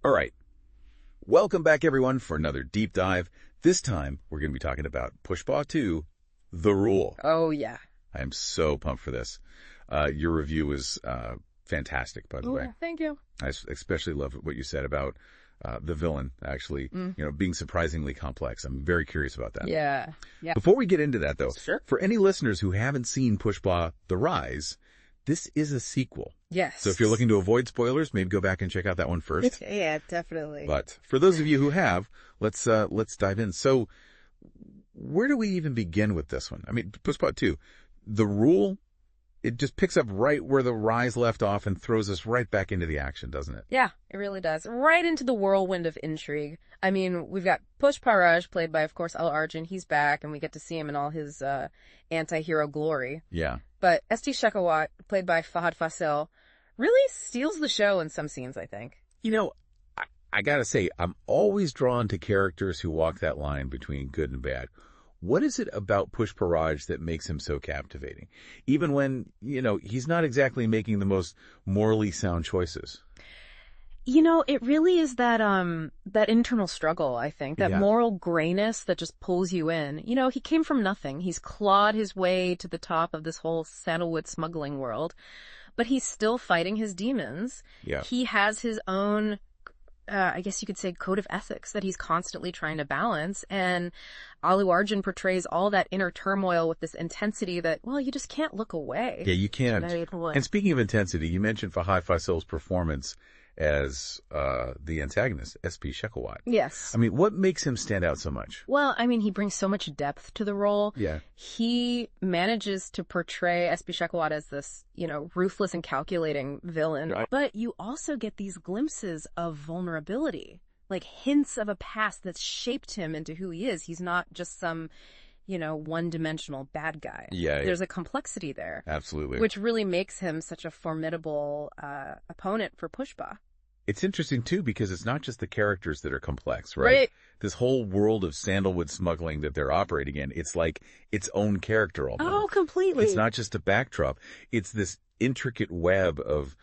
All right. Welcome back, everyone, for another deep dive. This time, we're going to be talking about Pushpa 2, The Rule. Oh, yeah. I am so pumped for this. Your review was fantastic, by the way. Thank you. I especially love what you said about the villain, actually, being surprisingly complex. I'm very curious about that. Yeah. Before we get into that, though, Sure. for any listeners who haven't seen Pushpa The Rise, this is a sequel. Yes. So if you're looking to avoid spoilers, maybe go back and check out that one first. Yeah, definitely. But for those of you who have, let's dive in. So where do we even begin with this one? I mean, Pushpa 2, The Rule, it just picks up right where The Rise left off and throws us right back into the action, doesn't it? Yeah, it really does. Right into the whirlwind of intrigue. I mean, we've got Pushpa Raj, played by, of course, Allu Arjun. He's back, and we get to see him in all his anti-hero glory. Yeah. But SP Shekhawat, played by Fahadh Faasil, really steals the show in some scenes, I think. You know, I gotta say, I'm always drawn to characters who walk that line between good and bad. What is it about Pushpa Raj that makes him so captivating? Even when, he's not exactly making the most morally sound choices. It really is that internal struggle, I think, that moral grayness that just pulls you in. He came from nothing. He's clawed his way to the top of this whole sandalwood smuggling world, but he's still fighting his demons. Yeah. He has his own, I guess you could say, code of ethics that he's constantly trying to balance. And Allu Arjun portrays all that inner turmoil with this intensity that, well, you just can't look away. Yeah, you can't. And speaking of intensity, you mentioned Fahadh Faasil's performance as the antagonist, SP Shekhawat. Yes. I mean, what makes him stand out so much? Well, I mean, he brings so much depth to the role. Yeah. He manages to portray SP Shekhawat as this, ruthless and calculating villain. Right. But you also get these glimpses of vulnerability, like hints of a past that's shaped him into who he is. He's not just some one-dimensional bad guy. Yeah. There's a complexity there. Absolutely. Which really makes him such a formidable opponent for Pushpa. It's interesting, too, because it's not just the characters that are complex, right? Right. This whole world of sandalwood smuggling that they're operating in, it's like its own character almost. Oh, completely. It's not just a backdrop. It's this intricate web of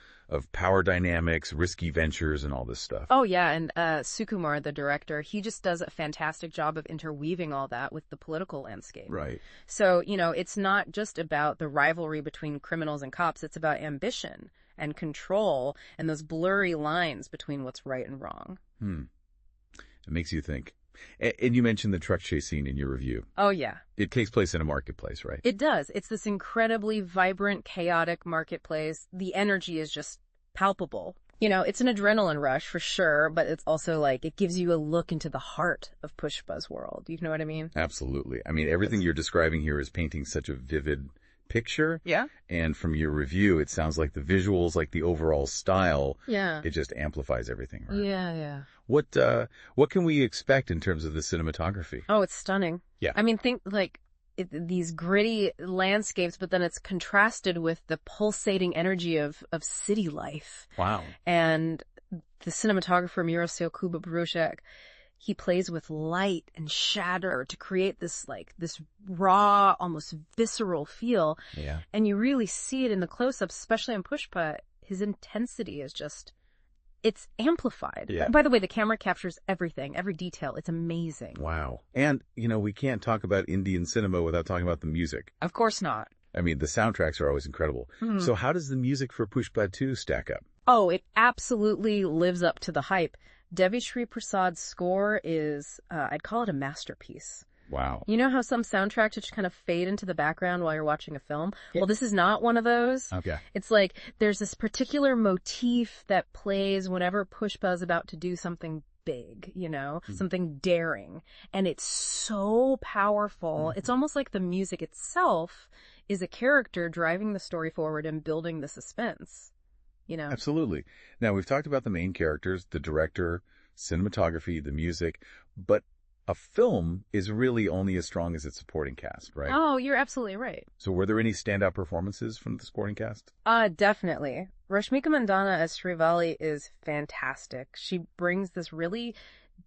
power dynamics, risky ventures, and all this stuff. Oh, yeah, and Sukumar, the director, he just does a fantastic job of interweaving all that with the political landscape. Right. So, it's not just about the rivalry between criminals and cops. It's about ambition and control and those blurry lines between what's right and wrong. It makes you think. And you mentioned the truck chase scene in your review. Oh, yeah. It takes place in a marketplace, right? It does. It's this incredibly vibrant, chaotic marketplace. The energy is just palpable. It's an adrenaline rush for sure, but it's also like it gives you a look into the heart of Pushpa's world. You know what I mean? Absolutely. I mean, everything you're describing here is painting such a vivid picture. Yeah. And from your review, it sounds like the visuals, like the overall style, yeah, it just amplifies everything, right? Yeah. What can we expect in terms of the cinematography? Oh, it's stunning. Yeah. I mean, think like these gritty landscapes, but then it's contrasted with the pulsating energy of city life. Wow. And the cinematographer Mirosław Kuba Brożek, he plays with light and shadow to create this raw, almost visceral feel. Yeah. And you really see it in the close-ups, especially in Pushpa. His intensity is just, it's amplified. Yeah. By the way, the camera captures everything, every detail. It's amazing. Wow. And, we can't talk about Indian cinema without talking about the music. Of course not. I mean, the soundtracks are always incredible. So how does the music for Pushpa 2 stack up? Oh, it absolutely lives up to the hype. Devi Sri Prasad's score is, I'd call it a masterpiece. Wow. You know how some soundtracks just kind of fade into the background while you're watching a film? Yeah. Well, this is not one of those. Okay. It's like there's this particular motif that plays whenever Pushpa is about to do something big, something daring. And it's so powerful. It's almost like the music itself is a character driving the story forward and building the suspense. Absolutely. Now, we've talked about the main characters, the director, cinematography, the music, but a film is really only as strong as its supporting cast, right? Oh, you're absolutely right. So were there any standout performances from the supporting cast? Definitely. Rashmika Mandanna as Srivalli is fantastic. She brings this really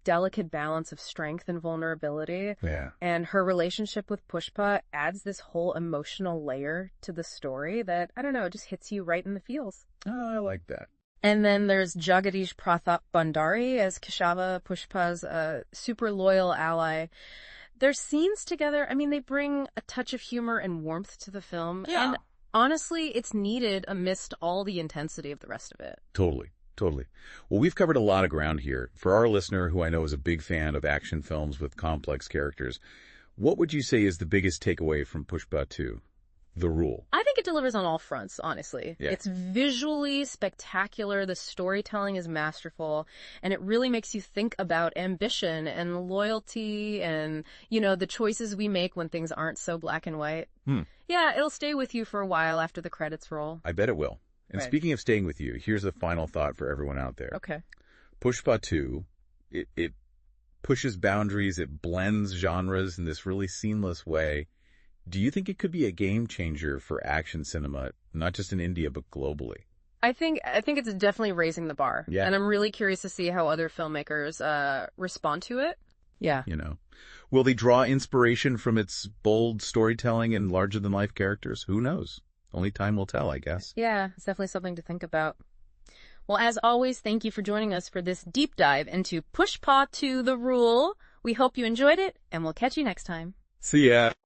delicate balance of strength and vulnerability. Yeah. And her relationship with Pushpa adds this whole emotional layer to the story that, I don't know, just hits you right in the feels. Oh, I like that. And then there's Jagadish Pratap Bandari as Keshava, Pushpa's super loyal ally. Their scenes together, I mean, they bring a touch of humor and warmth to the film. Yeah. And honestly, it's needed amidst all the intensity of the rest of it. Totally. Totally. Well, we've covered a lot of ground here. For our listener, who I know is a big fan of action films with complex characters, what would you say is the biggest takeaway from Pushpa 2? The Rule. I think it delivers on all fronts, honestly. Yeah. It's visually spectacular, the storytelling is masterful, and it really makes you think about ambition and loyalty and, you know, the choices we make when things aren't so black and white. Yeah, it'll stay with you for a while after the credits roll. I bet it will. And Right. speaking of staying with you, here's a final thought for everyone out there. Okay. Pushpa 2, it pushes boundaries, it blends genres in this really seamless way. Do you think it could be a game changer for action cinema, not just in India, but globally? I think it's definitely raising the bar. Yeah. And I'm really curious to see how other filmmakers respond to it. Yeah. You know, will they draw inspiration from its bold storytelling and larger-than-life characters? Who knows? Only time will tell, I guess. Yeah, it's definitely something to think about. Well, as always, thank you for joining us for this deep dive into Pushpa 2 The Rule. We hope you enjoyed it, and we'll catch you next time. See ya.